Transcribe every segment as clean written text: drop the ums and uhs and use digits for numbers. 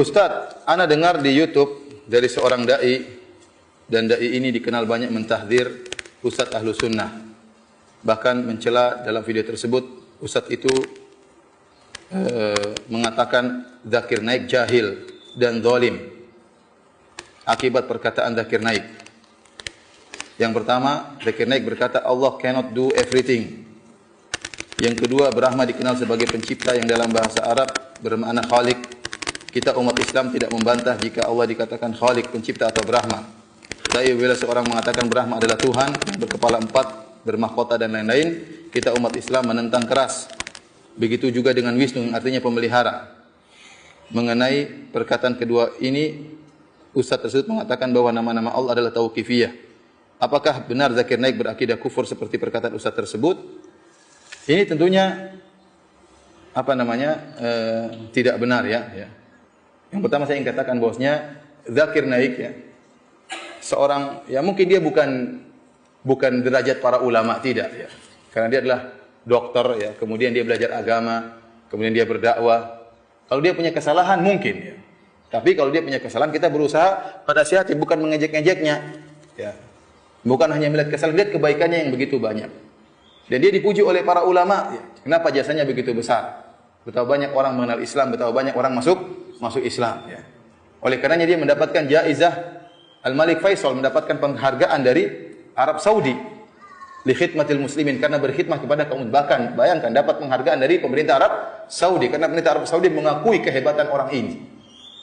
Ustadz, ana dengar di YouTube dari seorang dai, dan dai ini dikenal banyak mentahdir Ustadz Ahlu Sunnah. Bahkan mencela dalam video tersebut, Ustadz itu mengatakan Zakir Naik jahil dan zalim akibat perkataan Zakir Naik. Yang pertama, Zakir Naik berkata Allah cannot do everything. Yang kedua, Brahma dikenal sebagai pencipta yang dalam bahasa Arab bermakna Khalik. Kita umat Islam tidak membantah jika Allah dikatakan Khalik, pencipta atau Brahma. Tapi bila seorang mengatakan Brahma adalah Tuhan yang berkepala 4, bermahkota dan lain-lain, kita umat Islam menentang keras. Begitu juga dengan Wisnu yang artinya pemelihara. Mengenai perkataan kedua ini, Ustaz tersebut mengatakan bahwa nama-nama Allah adalah tauqifiyah. Apakah benar Zakir Naik berakidah kufur seperti perkataan Ustaz tersebut? Ini tentunya tidak benar ya. Yang pertama saya ingin katakan bahwasanya Zakir Naik ya, seorang ya mungkin dia bukan derajat para ulama, tidak ya. Karena dia adalah dokter ya, kemudian dia belajar agama, kemudian dia berdakwah. Kalau dia punya kesalahan mungkin ya. Tapi kalau dia punya kesalahan, kita berusaha pada hati, bukan mengejek-ngejeknya ya. Bukan hanya melihat kesalahan, lihat kebaikannya yang begitu banyak. Dan dia dipuji oleh para ulama ya. Kenapa jasanya begitu besar? Betapa banyak orang mengenal Islam, betapa banyak orang masuk Islam ya. Oleh karenanya dia mendapatkan jaizah Al-Malik Faisal, mendapatkan penghargaan dari Arab Saudi li khidmatil muslimin, karena berkhidmah kepada kaum. Bahkan bayangkan dapat penghargaan dari pemerintah Arab Saudi karena pemerintah Arab Saudi mengakui kehebatan orang ini.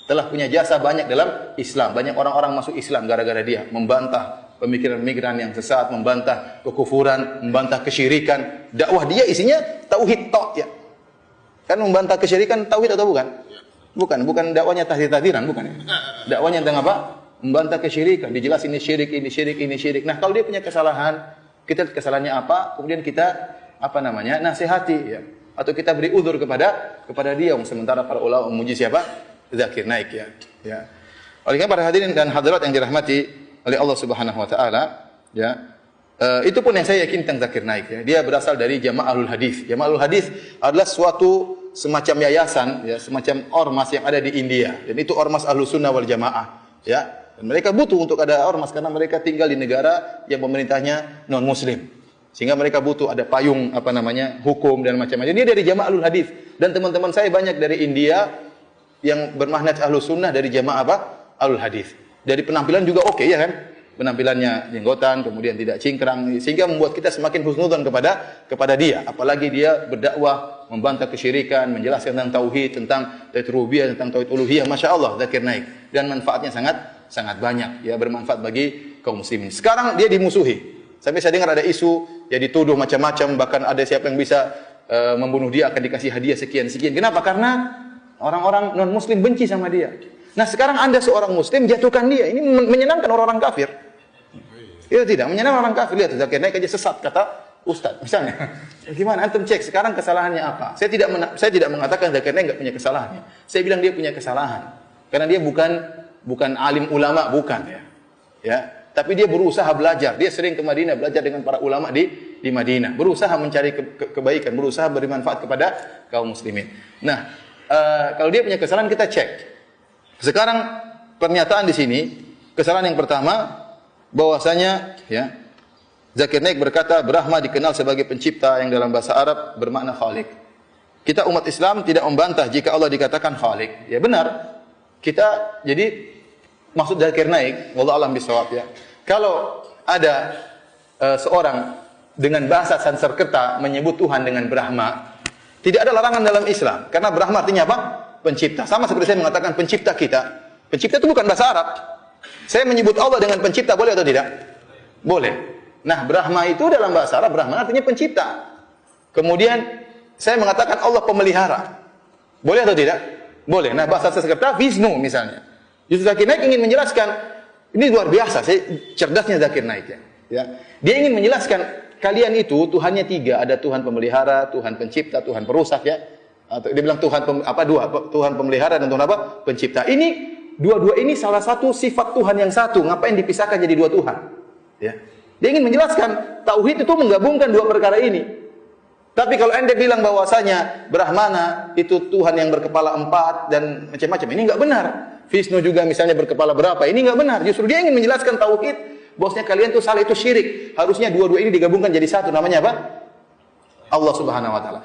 Telah punya jasa banyak dalam Islam. Banyak orang-orang masuk Islam gara-gara dia membantah pemikiran-pemikiran yang sesat, membantah kekufuran, membantah kesyirikan. Dakwah dia isinya tauhid tok ya. Kan membantah kesyirikan tauhid atau bukan? Bukan dakwanya tahdir-tahdiran, bukan ya. Dakwanya tentang apa? Membantah kesyirikan, dijelasin ini syirik, ini syirik, ini syirik. Nah, kalau dia punya kesalahan, kita lihat kesalahannya apa, kemudian kita nasihati ya. Atau kita beri uzur kepada dia. Sementara para ulama memuji siapa? Zakir Naik ya. Ya. Oleh karena para hadirin dan hadirat yang dirahmati oleh Allah Subhanahu wa taala, ya. Itu pun yang saya yakin tentang Zakir Naik ya. Dia berasal dari Jama'atul Hadis. Jama'atul Hadis adalah suatu semacam yayasan ya, semacam ormas yang ada di India. Dan itu ormas Ahlus Sunnah wal Jamaah ya. Dan mereka butuh untuk ada ormas karena mereka tinggal di negara yang pemerintahnya non muslim. Sehingga mereka butuh ada payung hukum dan macam-macam. Dia dari Jama'atul Hadis, dan teman-teman saya banyak dari India yang bermanhaj Ahlus Sunnah dari Jamaah Ahlul Hadis. Dari penampilan juga oke ya kan? Penampilannya jenggotan, kemudian tidak cingkrang, sehingga membuat kita semakin husnudzon kepada dia. Apalagi dia berdakwah, membantah kesyirikan, menjelaskan tentang tauhid, tentang tauhid rububiyah, tentang tauhid uluhiyah. Masya Allah, Zakir Naik. Dan manfaatnya sangat banyak. Ya, bermanfaat bagi kaum muslimin. Sekarang dia dimusuhi. Sampai saya dengar ada isu, ya dituduh macam-macam, bahkan ada siapa yang bisa membunuh dia akan dikasih hadiah sekian-sekian. Kenapa? Karena orang-orang non muslim benci sama dia. Nah, sekarang Anda seorang muslim jatuhkan dia. Ini menyenangkan orang-orang kafir. Ya tidak, menyenangkan orang kafir. Lihat, Zakir Naik aja sesat kata Ustaz misalnya. Gimana antum cek sekarang kesalahannya apa? Saya tidak mengatakan Zakir Naik enggak punya kesalahan. Saya bilang dia punya kesalahan. Karena dia bukan alim ulama, bukan ya. Ya, tapi dia berusaha belajar. Dia sering ke Madinah belajar dengan para ulama di Madinah. Berusaha mencari kebaikan, berusaha beri manfaat kepada kaum muslimin. Nah, kalau dia punya kesalahan kita cek. Sekarang pernyataan di sini, kesalahan yang pertama bahwasanya ya Zakir Naik berkata Brahma dikenal sebagai pencipta yang dalam bahasa Arab bermakna Khalik. Kita umat Islam tidak membantah jika Allah dikatakan Khalik. Ya benar. Jadi maksud Zakir Naik, wallahu a'lam bishawab ya. Kalau ada seorang dengan bahasa Sanskerta menyebut Tuhan dengan Brahma, tidak ada larangan dalam Islam. Karena Brahma artinya apa? Pencipta. Sama seperti saya mengatakan pencipta kita. Pencipta itu bukan bahasa Arab. Saya menyebut Allah dengan pencipta, boleh atau tidak? Boleh. Nah, Brahma itu dalam bahasa Arab, Brahma artinya pencipta. Kemudian saya mengatakan Allah pemelihara. Boleh atau tidak? Boleh. Nah, bahasa Sanskerta Wisnu misalnya. Justru Zakir Naik ingin menjelaskan, ini luar biasa, cerdasnya Zakir Naik ya. Dia ingin menjelaskan kalian itu Tuhannya 3, ada Tuhan pemelihara, Tuhan pencipta, Tuhan perusak ya. Atau dia bilang Tuhan pemelihara dan Tuhan apa? Pencipta. Ini dua-dua ini salah satu sifat Tuhan yang satu. Ngapain dipisahkan jadi dua Tuhan? Ya. Dia ingin menjelaskan tauhid itu menggabungkan dua perkara ini. Tapi kalau ente bilang bahwasanya Brahmana itu Tuhan yang berkepala 4 dan macam-macam, ini enggak benar. Vishnu juga misalnya berkepala berapa, ini enggak benar. Justru dia ingin menjelaskan tauhid, bahwasanya kalian tuh salah, itu syirik. Harusnya dua-dua ini digabungkan jadi satu, namanya apa? Allah Subhanahu wa taala.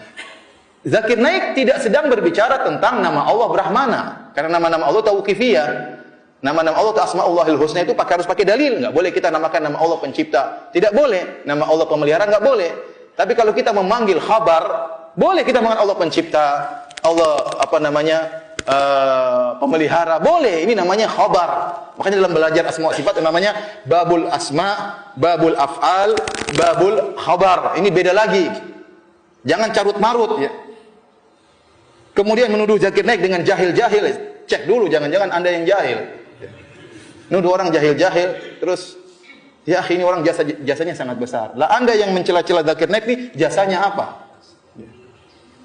Zakir Naik tidak sedang berbicara tentang nama Allah Brahmana, karena nama-nama Allah tauqifiyah. Nama-nama Allah itu Asmaullahil Husna itu harus pakai dalil. Enggak boleh kita namakan nama Allah pencipta, tidak boleh. Nama Allah pemelihara enggak boleh. Tapi kalau kita memanggil khabar, boleh kita memanggil Allah pencipta, Allah pemelihara, boleh. Ini namanya khabar. Makanya dalam belajar asma wa sifat namanya babul asma, babul af'al, babul khabar. Ini beda lagi. Jangan carut-marut ya. Kemudian menuduh Zakir Naik dengan jahil-jahil. Cek dulu, jangan-jangan Anda yang jahil. Nuduh orang jahil-jahil, terus ya ini orang jasanya sangat besar. Lah Anda yang mencela-cela Zakir Naik nih, jasanya apa?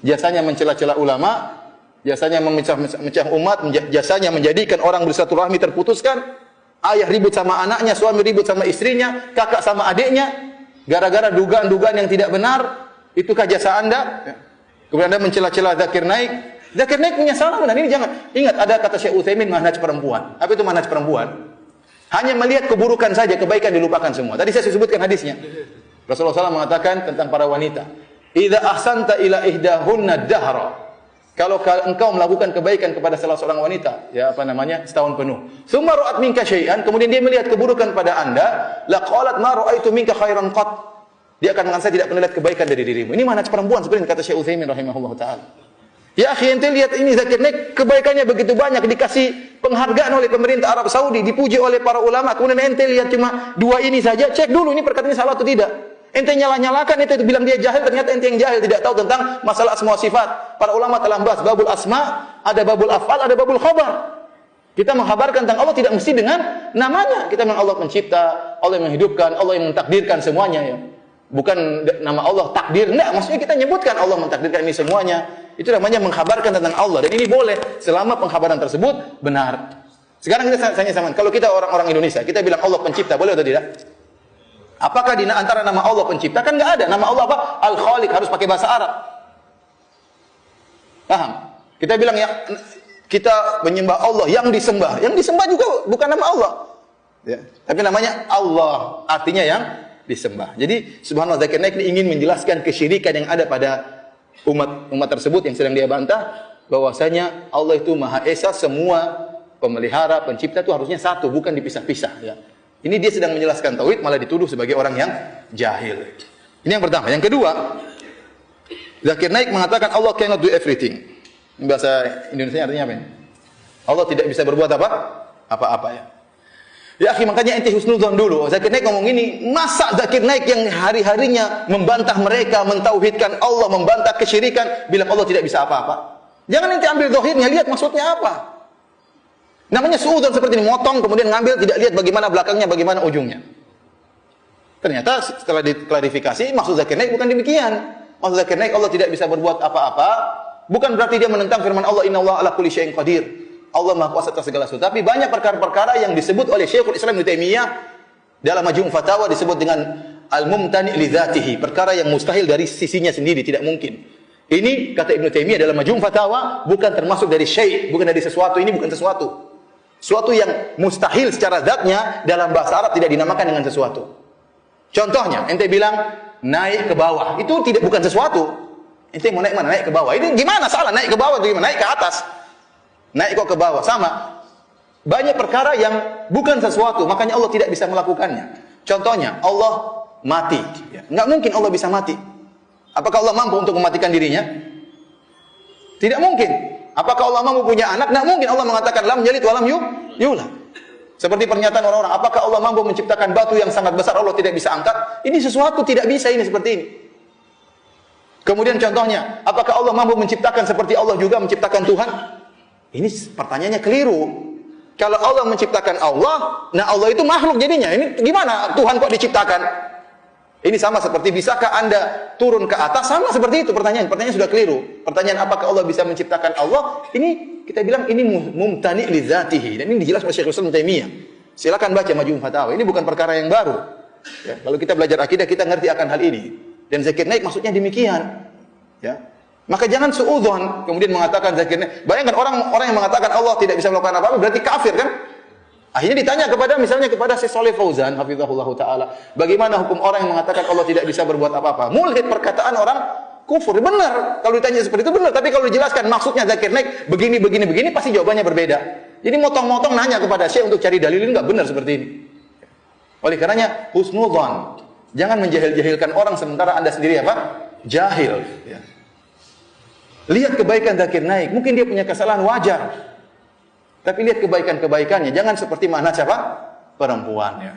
Jasanya mencela-cela ulama, jasanya memecah umat, jasanya menjadikan orang bersilaturahmi terputuskan, ayah ribut sama anaknya, suami ribut sama istrinya, kakak sama adiknya, gara-gara dugaan-dugaan yang tidak benar. Itukah jasa Anda? Kemudian Anda mencela-cela Zakir Naik. Zakir Naik punya salah benar. Ini jangan. Ingat, ada kata Syekh Utsaimin, manhaj perempuan. Apa itu manhaj perempuan? Hanya melihat keburukan saja, kebaikan dilupakan semua. Tadi saya sebutkan hadisnya. Rasulullah SAW mengatakan tentang para wanita, "Idza ahsanta ila ihdahunna dahra." Kalau engkau melakukan kebaikan kepada salah seorang wanita, ya setahun penuh. Tsumma ra'at minka syai'an, kemudian dia melihat keburukan pada Anda, la qalat ma ra'aitu minka khairan qat. Dia akan mengatakan, saya tidak pernah lihat kebaikan dari dirimu. Ini manhaj perempuan seperti kata Syekh Utsaimin rahimahullah taala. Ya akhi, ente lihat ini Zakir Naik, kebaikannya begitu banyak, dikasih penghargaan oleh pemerintah Arab Saudi, dipuji oleh para ulama. Kemudian ente lihat cuma dua ini saja, cek dulu ini perkataannya salah atau tidak. Ente nyalah-nyalakan, ente bilang dia jahil, ternyata ente yang jahil, tidak tahu tentang masalah asma wa sifat. Para ulama telah membahas babul asma, ada babul af'al, ada babul khabar. Kita mengkhabarkan tentang Allah tidak mesti dengan namanya. Kita memang Allah pencipta, Allah yang menghidupkan, Allah yang mentakdirkan semuanya ya. Bukan nama Allah takdir, enggak, maksudnya kita nyebutkan Allah mentakdirkan ini semuanya. Itu namanya mengkhabarkan tentang Allah, dan ini boleh selama pengkhabaran tersebut benar. Sekarang kita tanya sama, kalau kita orang-orang Indonesia, kita bilang Allah pencipta, boleh atau tidak? Apakah di antara nama Allah pencipta? Kan enggak ada. Nama Allah apa? Al-Khaliq, harus pakai bahasa Arab. Paham? Kita bilang ya, kita menyembah Allah yang disembah. Yang disembah juga bukan nama Allah. Ya. Tapi namanya Allah, artinya yang disembah. Jadi subhanallah, Zakir Naik ini ingin menjelaskan kesyirikan yang ada pada umat tersebut yang sedang dia bantah, bahwasanya Allah itu Maha Esa, semua pemelihara, pencipta itu harusnya satu, bukan dipisah-pisah ya. Ini dia sedang menjelaskan tauhid, malah dituduh sebagai orang yang jahil. Ini yang pertama. Yang kedua, Zakir Naik mengatakan Allah cannot do everything. Bahasa Indonesia artinya apa ini? Allah tidak bisa berbuat apa? Apa-apa ya. Ya akhi, makanya ente husnuzon dulu. Zakir Naik ngomong ini, masa Zakir Naik yang hari-harinya membantah mereka, mentauhidkan Allah, membantah kesyirikan, bilang Allah tidak bisa apa-apa. Jangan ente ambil zahirnya, lihat maksudnya apa. Namanya suudzon seperti ini, motong kemudian ngambil, tidak lihat bagaimana belakangnya, bagaimana ujungnya. Ternyata setelah diklarifikasi, maksud Zakir Naik bukan demikian. Maksud Zakir Naik Allah tidak bisa berbuat apa-apa, bukan berarti dia menentang firman Allah, innallaha ala kulli syai'in qadir. Allah Maha Kuasa atas segala sesuatu. Tapi banyak perkara-perkara yang disebut oleh Syekhul Islam Ibnu Taimiyah dalam Majmu' Fatawa disebut dengan al-mumtani' li dzatihi, perkara yang mustahil dari sisinya sendiri, tidak mungkin. Ini kata Ibnu Taimiyah dalam Majmu' Fatawa bukan termasuk dari syai', bukan dari sesuatu, ini bukan sesuatu. Suatu yang mustahil secara zatnya dalam bahasa Arab tidak dinamakan dengan sesuatu. Contohnya, ente bilang naik ke bawah, itu bukan sesuatu. Ente mau naik mana? Naik ke bawah. Ini gimana salah naik ke bawah atau gimana? Naik ke atas. Naik kok ke bawah, sama. Banyak perkara yang bukan sesuatu, makanya Allah tidak bisa melakukannya. Contohnya, Allah mati. Enggak mungkin Allah bisa mati. Apakah Allah mampu untuk mematikan dirinya? Tidak mungkin. Apakah Allah mampu punya anak? Enggak mungkin. Allah mengatakan lam yalid wa lam yulad. Seperti pernyataan orang-orang, apakah Allah mampu menciptakan batu yang sangat besar Allah tidak bisa angkat? Ini sesuatu tidak bisa, ini seperti ini. Kemudian contohnya, apakah Allah mampu menciptakan seperti Allah juga menciptakan Tuhan? Ini pertanyaannya keliru. Kalau Allah menciptakan Allah, nah Allah itu makhluk jadinya. Ini gimana Tuhan kok diciptakan? Ini sama seperti bisakah Anda turun ke atas? Sama seperti itu pertanyaan. Pertanyaan sudah keliru. Pertanyaan apakah Allah bisa menciptakan Allah? Ini kita bilang ini mumtani' li dzatihi. Dan ini dijelaskan oleh Syekhul Islam Taimiyah. Silakan baca Majmu' Fatawa. Ini bukan perkara yang baru. Ya, kalau kita belajar akidah kita ngerti akan hal ini. Dan Zakir Naik maksudnya demikian. Ya. Maka jangan suudzon kemudian mengatakan zakirnya. Bayangkan orang yang mengatakan Allah tidak bisa melakukan apa-apa berarti kafir kan? Akhirnya ditanya misalnya kepada Syekh Shalih Fauzan hafizahullah taala, bagaimana hukum orang yang mengatakan Allah tidak bisa berbuat apa-apa? Mulhid, perkataan orang kufur. Benar. Kalau ditanya seperti itu benar, tapi kalau dijelaskan maksudnya zakir naik begini pasti jawabannya berbeda. Jadi motong-motong nanya kepada Syekh untuk cari dalil ini enggak benar seperti ini. Oleh karenanya husnudzon. Jangan menjahil-jahilkan orang sementara Anda sendiri apa? Jahil, ya. Lihat kebaikan zakir naik, mungkin dia punya kesalahan wajar. Tapi lihat kebaikan-kebaikannya, jangan seperti mana siapa? Perempuan, ya.